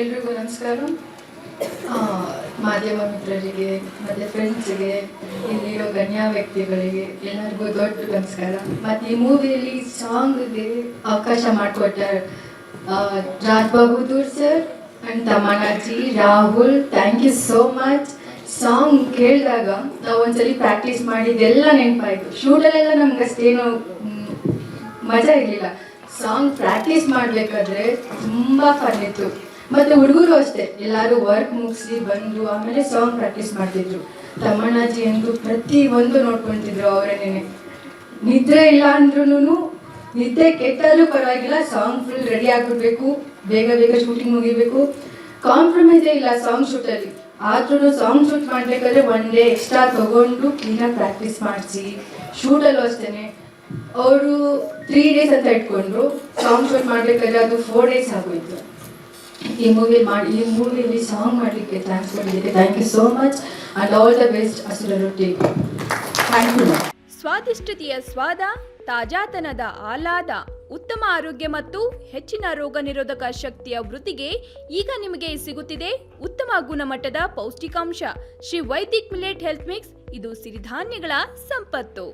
ಎಲ್ರಿಗೂ ನಮಸ್ಕಾರ. ಮಾಧ್ಯಮ ಮಿತ್ರರಿಗೆ ಮತ್ತು ಫ್ರೆಂಡ್ಸ್ಗೆ, ಇಲ್ಲಿರೋ ಗಣ್ಯ ವ್ಯಕ್ತಿಗಳಿಗೆ ಎಲ್ಲರಿಗೂ ದೊಡ್ಡ ನಮಸ್ಕಾರ. ಮತ್ತು ಈ ಮೂವಿಯಲ್ಲಿ ಸಾಂಗ್ಗೆ ಅವಕಾಶ ಮಾಡಿಕೊಟ್ಟ ರಾಜ್ ಬಹದ್ದೂರ್ ಸರ್ ಆ್ಯಂಡ್ ತಮನಾಜಿ, Rahul, thank you so much. Song ಕೇಳಿದಾಗ ನಾವು ಒಂದ್ಸಲಿ ಪ್ರಾಕ್ಟೀಸ್ ಮಾಡಿದ್ದೆಲ್ಲ ನೆನಪಾಯಿತು. ಶೂಟಲ್ಲೆಲ್ಲ ನಮ್ಗೆ ಅಷ್ಟೇನು ಮಜಾ ಇರಲಿಲ್ಲ. ಸಾಂಗ್ ಪ್ರಾಕ್ಟೀಸ್ ಮಾಡಬೇಕಾದ್ರೆ ತುಂಬ ಫನ್ ಇತ್ತು. ಮತ್ತು ಹುಡುಗರು ಅಷ್ಟೇ, ಎಲ್ಲರೂ ವರ್ಕ್ ಮುಗಿಸಿ ಬಂದು ಆಮೇಲೆ ಸಾಂಗ್ ಪ್ರಾಕ್ಟೀಸ್ ಮಾಡ್ತಿದ್ರು. ತಮ್ಮಣ್ಣಾಜಿ ಎಂದು ಪ್ರತಿಯೊಂದು ನೋಡ್ಕೊತಿದ್ರು ಅವರನ್ನೇ. ನಿದ್ರೆ ಇಲ್ಲ ಅಂದ್ರೂ ನಿದ್ದೆ ಕೆಟ್ಟಾದ್ರೂ ಪರವಾಗಿಲ್ಲ, ಸಾಂಗ್ ಫುಲ್ ರೆಡಿ ಆಗಿಬಿಡ್ಬೇಕು, ಬೇಗ ಬೇಗ ಶೂಟಿಂಗ್ ಮುಗಿಬೇಕು. ಕಾಂಪ್ರಮೈಸೇ ಇಲ್ಲ ಸಾಂಗ್ ಶೂಟಲ್ಲಿ. ಆದ್ರೂ ಸಾಂಗ್ ಶೂಟ್ ಮಾಡಬೇಕಾದ್ರೆ ಒನ್ ಡೇ ಎಕ್ಸ್ಟ್ರಾ ತೊಗೊಂಡು ಕ್ಲೀನಾಗಿ ಪ್ರಾಕ್ಟೀಸ್ ಮಾಡಿಸಿ, ಶೂಟಲ್ಲೂ ಅಷ್ಟೇ ಅವರು 3 days ಅಂತ ಇಟ್ಕೊಂಡ್ರು. ಸಾಂಗ್ ಶೂಟ್ ಮಾಡಬೇಕಾದ್ರೆ ಅದು 4 days ಆಗೋಯ್ತು. ಈ ಮೂವಿಯಲ್ಲಿ ಸಾಂಗ್ ಮಾಡಲಿಕ್ಕೆ ಥ್ಯಾಂಕ್ಸ್ ಮಾಡಿದ್ದಕ್ಕೆ thank you so much and all the best ಅಸುರರು ಟೀಮ್. Thank you. ಸ್ವಾದಿಷ್ಟತೆಯ ಸ್ವಾದ, ತಾಜಾತನದ ಆಹ್ಲಾದ, ಉತ್ತಮ ಆರೋಗ್ಯ ಮತ್ತು ಹೆಚ್ಚಿನ ರೋಗ ನಿರೋಧಕ ಶಕ್ತಿಯ ವೃದ್ಧಿಗೆ ಈಗ ನಿಮಗೆ ಸಿಗುತ್ತಿದೆ ಉತ್ತಮ ಗುಣಮಟ್ಟದ ಪೌಷ್ಟಿಕಾಂಶ. Shri Vaidik millet health mix, ಇದು ಸಿರಿಧಾನ್ಯಗಳ ಸಂಪತ್ತು.